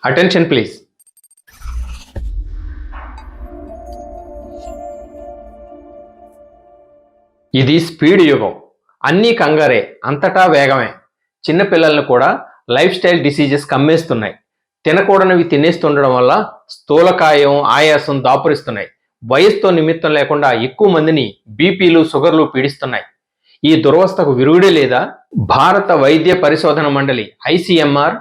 Attention please. ఇది speed యుగం. అన్నీ కంగారే, అంతటా వేగమే. చిన్నపిల్లలను కూడా లైఫ్ స్టైల్ డిసీజెస్ కమ్మేస్తున్నాయి. తినకూడనివి తినేస్తుండడం వల్ల స్థూలకాయం, ఆయాసం దాపురిస్తున్నాయి. వయసుతో నిమిత్తం లేకుండా ఎక్కువ మందిని బీపీలు, షుగర్లు పీడిస్తున్నాయి. ఈ దురవస్థకు విరుగుడే లేదా? భారత వైద్య పరిశోధన మండలి ICMR,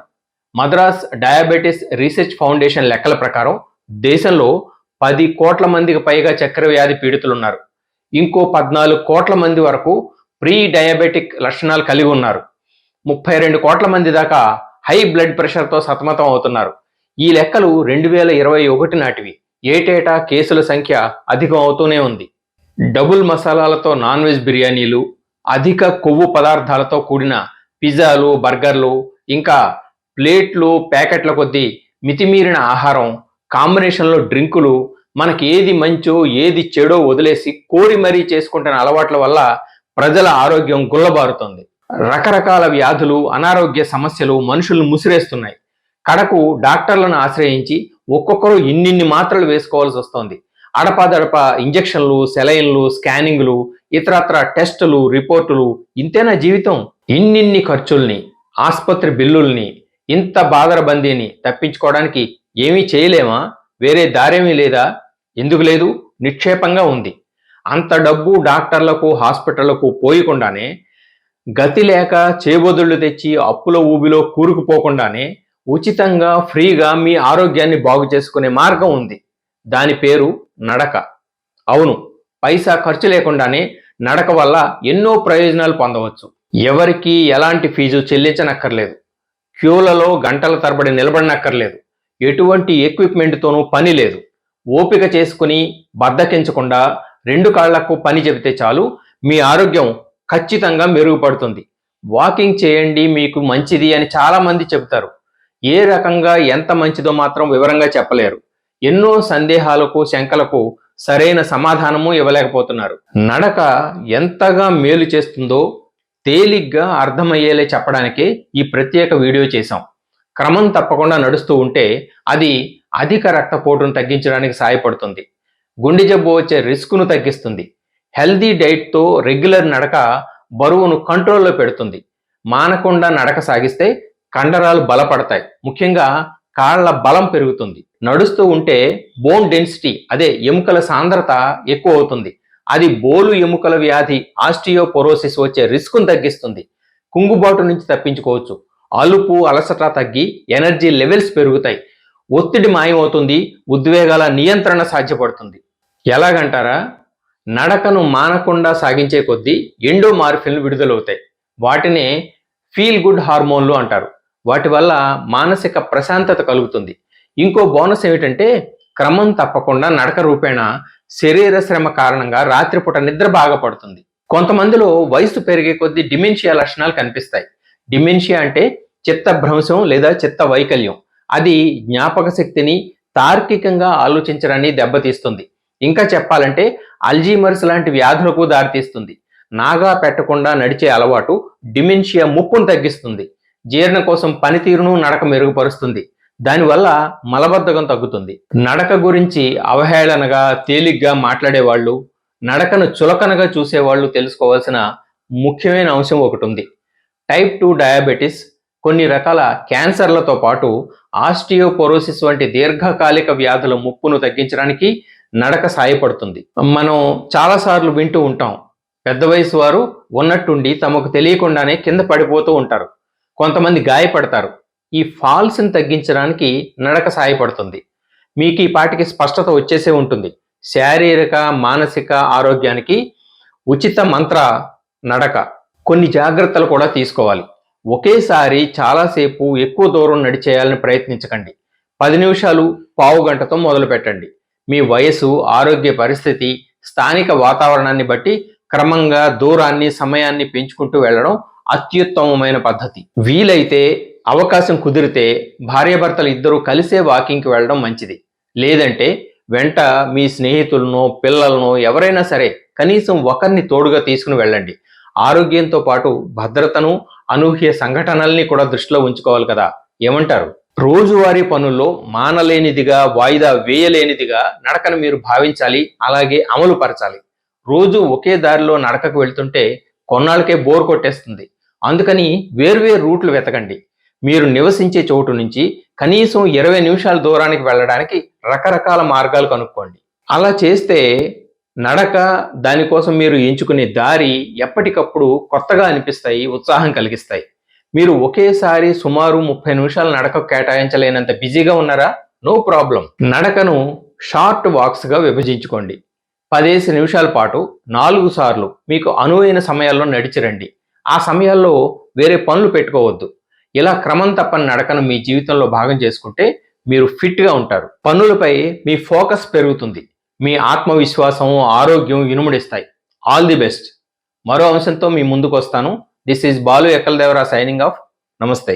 Madras diabetes research foundation లెక్కల ప్రకారం దేశంలో 10 కోట్ల మందికి పైగా చక్కెర వ్యాధి పీడితులున్నారు. ఇంకో 14 కోట్ల మంది వరకు ప్రీ డయాబెటిక్ లక్షణాలు కలిగి ఉన్నారు. 32 కోట్ల మంది దాకా హై బ్లడ్ ప్రెషర్తో సతమతం అవుతున్నారు. ఈ లెక్కలు 2021 నాటివి. ఏటేటా కేసుల సంఖ్య అధికం అవుతూనే ఉంది. డబుల్ మసాలాలతో నాన్ వెజ్ బిర్యానీలు, అధిక కొవ్వు పదార్థాలతో కూడిన పిజ్జాలు, బర్గర్లు, ఇంకా ప్లేట్లు, ప్యాకెట్ల కొద్దీ మితిమీరిన ఆహారం, కాంబినేషన్లో డ్రింకులు, మనకి ఏది మంచో ఏది చెడో వదిలేసి కోరి మరీ చేసుకుంటున్న అలవాట్ల వల్ల ప్రజల ఆరోగ్యం గుల్లబారుతోంది. రకరకాల వ్యాధులు, అనారోగ్య సమస్యలు మనుషులను ముసిరేస్తున్నాయి. కడకు డాక్టర్లను ఆశ్రయించి ఒక్కొక్కరు ఇన్నిన్ని మాత్రలు వేసుకోవాల్సి వస్తోంది. అడపాదడప ఇంజెక్షన్లు, సెలైన్లు, స్కానింగ్లు, ఇతరత్ర టెస్టులు, రిపోర్టులు. ఇంతేనా జీవితం? ఇన్నిన్ని ఖర్చుల్ని, ఆసుపత్రి బిల్లుల్ని, ఇంత బాదరబందీని తప్పించుకోవడానికి ఏమీ చేయలేమా? వేరే దారేమీ లేదా? ఎందుకు లేదు? నిక్షేపంగా ఉంది. అంత డబ్బు డాక్టర్లకు, హాస్పిటళ్లకు పోయకుండానే, గతి లేక చేబొదుళ్లు తెచ్చి అప్పుల ఊబిలో కూరుకుపోకుండానే ఉచితంగా, ఫ్రీగా మీ ఆరోగ్యాన్ని బాగు చేసుకునే మార్గం ఉంది. దాని పేరు నడక. అవును, పైసా ఖర్చు లేకుండానే నడక వల్ల ఎన్నో ప్రయోజనాలు పొందవచ్చు. ఎవరికి ఎలాంటి ఫీజు చెల్లించనక్కర్లేదు. క్యూలలో గంటల తరబడి నిలబడనక్కర్లేదు. ఎటువంటి ఎక్విప్మెంట్తోనూ పని లేదు. ఓపిక చేసుకుని బద్దకించకుండా 2 కాళ్లకు పని చెబితే చాలు, మీ ఆరోగ్యం ఖచ్చితంగా మెరుగుపడుతుంది. వాకింగ్ చేయండి, మీకు మంచిది అని చాలామంది చెబుతారు. ఏ రకంగా ఎంత మంచిదో మాత్రం వివరంగా చెప్పలేరు. ఎన్నో సందేహాలకు, శంకలకు సరైన సమాధానము ఇవ్వలేకపోతున్నారు. నడక ఎంతగా మేలు చేస్తుందో తేలిగ్గా అర్థమయ్యేలా చెప్పడానికే ఈ ప్రత్యేక వీడియో చేశాం. క్రమం తప్పకుండా నడుస్తూ ఉంటే అది అధిక రక్తపోటును తగ్గించడానికి సహాయపడుతుంది. గుండె జబ్బు వచ్చే రిస్క్ను తగ్గిస్తుంది. హెల్దీ డైట్తో రెగ్యులర్ నడక బరువును కంట్రోల్లో పెడుతుంది. మానకుండా నడక సాగిస్తే కండరాలు బలపడతాయి. ముఖ్యంగా కాళ్ల బలం పెరుగుతుంది. నడుస్తూ ఉంటే బోన్ డెన్సిటీ, అదే ఎముకల సాంద్రత ఎక్కువ అవుతుంది. అది బోలు ఎముకల వ్యాధి, ఆస్టియోపోరోసిస్ వచ్చే రిస్క్ను తగ్గిస్తుంది. కుంగుబాటు నుంచి తప్పించుకోవచ్చు. అలుపు, అలసట తగ్గి ఎనర్జీ లెవెల్స్ పెరుగుతాయి. ఒత్తిడి మాయమవుతుంది. ఉద్వేగాల నియంత్రణ సాధ్యపడుతుంది. ఎలాగంటారా? నడకను మానకుండా సాగించే కొద్దీ ఎండోమార్ఫిన్లు విడుదలవుతాయి. వాటినే ఫీల్ గుడ్ హార్మోన్లు అంటారు. వాటి వల్ల మానసిక ప్రశాంతత కలుగుతుంది. ఇంకో బోనస్ ఏమిటంటే, క్రమం తప్పకుండా నడక రూపేణా శరీర శ్రమ కారణంగా రాత్రిపూట నిద్ర బాగా పడుతుంది. కొంతమందిలో వయసు పెరిగే కొద్దీ డిమెన్షియా లక్షణాలు కనిపిస్తాయి. డిమెన్షియా అంటే చిత్తభ్రంశం లేదా చిత్త వైకల్యం. అది జ్ఞాపక శక్తిని, తార్కికంగా ఆలోచించడాన్ని దెబ్బతీస్తుంది. ఇంకా చెప్పాలంటే అల్జీమర్స్ లాంటి వ్యాధులకు దారితీస్తుంది. నాగా పెట్టకుండా నడిచే అలవాటు డిమెన్షియా ముప్పును తగ్గిస్తుంది. జీర్ణకోశం పనితీరును నడక మెరుగుపరుస్తుంది. దానివల్ల మలబద్ధకం తగ్గుతుంది. నడక గురించి అవహేళనగా, తేలిగ్గా మాట్లాడేవాళ్ళు, నడకను చులకనగా చూసేవాళ్ళు తెలుసుకోవాల్సిన ముఖ్యమైన అంశం ఒకటి ఉంది. టైప్ 2 డయాబెటిస్, కొన్ని రకాల క్యాన్సర్లతో పాటు ఆస్టియోపోరోసిస్ వంటి దీర్ఘకాలిక వ్యాధుల ముప్పును తగ్గించడానికి నడక సాయపడుతుంది. మనం చాలాసార్లు వింటూ ఉంటాం, పెద్ద వయసు వారు ఉన్నట్టుండి తమకు తెలియకుండానే కింద పడిపోతూ ఉంటారు. కొంతమంది గాయపడతారు. ఈ ఫాల్స్ని తగ్గించడానికి నడక సాయపడుతుంది. మీకు ఈ పాటికి స్పష్టత వచ్చేసే ఉంటుంది. శారీరక, మానసిక ఆరోగ్యానికి ఉచిత మంత్ర నడక. కొన్ని జాగ్రత్తలు కూడా తీసుకోవాలి. ఒకేసారి చాలాసేపు ఎక్కువ దూరం నడిచేయాలని ప్రయత్నించకండి. 10 నిమిషాలు, పావు గంటతో మొదలు పెట్టండి. మీ వయసు, ఆరోగ్య పరిస్థితి, స్థానిక వాతావరణాన్ని బట్టి క్రమంగా దూరాన్ని, సమయాన్ని పెంచుకుంటూ వెళ్ళడం అత్యుత్తమమైన పద్ధతి. వీలైతే, అవకాశం కుదిరితే భార్యాభర్తలు ఇద్దరూ కలిసే వాకింగ్కి వెళ్ళడం మంచిది. లేదంటే వెంట మీ స్నేహితులను, పిల్లలను, ఎవరైనా సరే కనీసం ఒకరిని తోడుగా తీసుకుని వెళ్ళండి. ఆరోగ్యంతో పాటు భద్రతను, అనూహ్య సంఘటనల్ని కూడా దృష్టిలో ఉంచుకోవాలి కదా. ఏమంటారు? రోజువారీ పనుల్లో మానలేనిదిగా, వాయిదా వేయలేనిదిగా నడకను మీరు భావించాలి, అలాగే అమలు పరచాలి. రోజు ఒకే దారిలో నడకకు వెళ్తుంటే కొన్నాళ్ళకే బోర్ కొట్టేస్తుంది. అందుకని వేర్వేరు రూట్లు వెతకండి. మీరు నివసించే చోటు నుంచి కనీసం 20 నిమిషాల దూరానికి వెళ్ళడానికి రకరకాల మార్గాలు కనుక్కోండి. అలా చేస్తే నడక, దానికోసం మీరు ఎంచుకునే దారి ఎప్పటికప్పుడు కొత్తగా అనిపిస్తాయి, ఉత్సాహం కలిగిస్తాయి. మీరు ఒకేసారి సుమారు 30 నిమిషాలు నడకకు కేటాయించలేనంత బిజీగా ఉన్నారా? No problem. నడకను షార్ట్ వాక్స్గా విభజించుకోండి. 15 నిమిషాల పాటు 4 సార్లు మీకు అనువైన సమయాల్లో నడిచిరండి. ఆ సమయాల్లో వేరే పనులు పెట్టుకోవద్దు. ఇలా క్రమం తప్పని నడకను మీ జీవితంలో భాగం చేసుకుంటే మీరు ఫిట్గా ఉంటారు. పనులపై మీ ఫోకస్ పెరుగుతుంది. మీ ఆత్మవిశ్వాసం, ఆరోగ్యం ఇనుముడిస్తాయి. All the best. మరో అంశంతో మీ ముందుకు వస్తాను. This is Balu Ekkaladevara signing off. నమస్తే.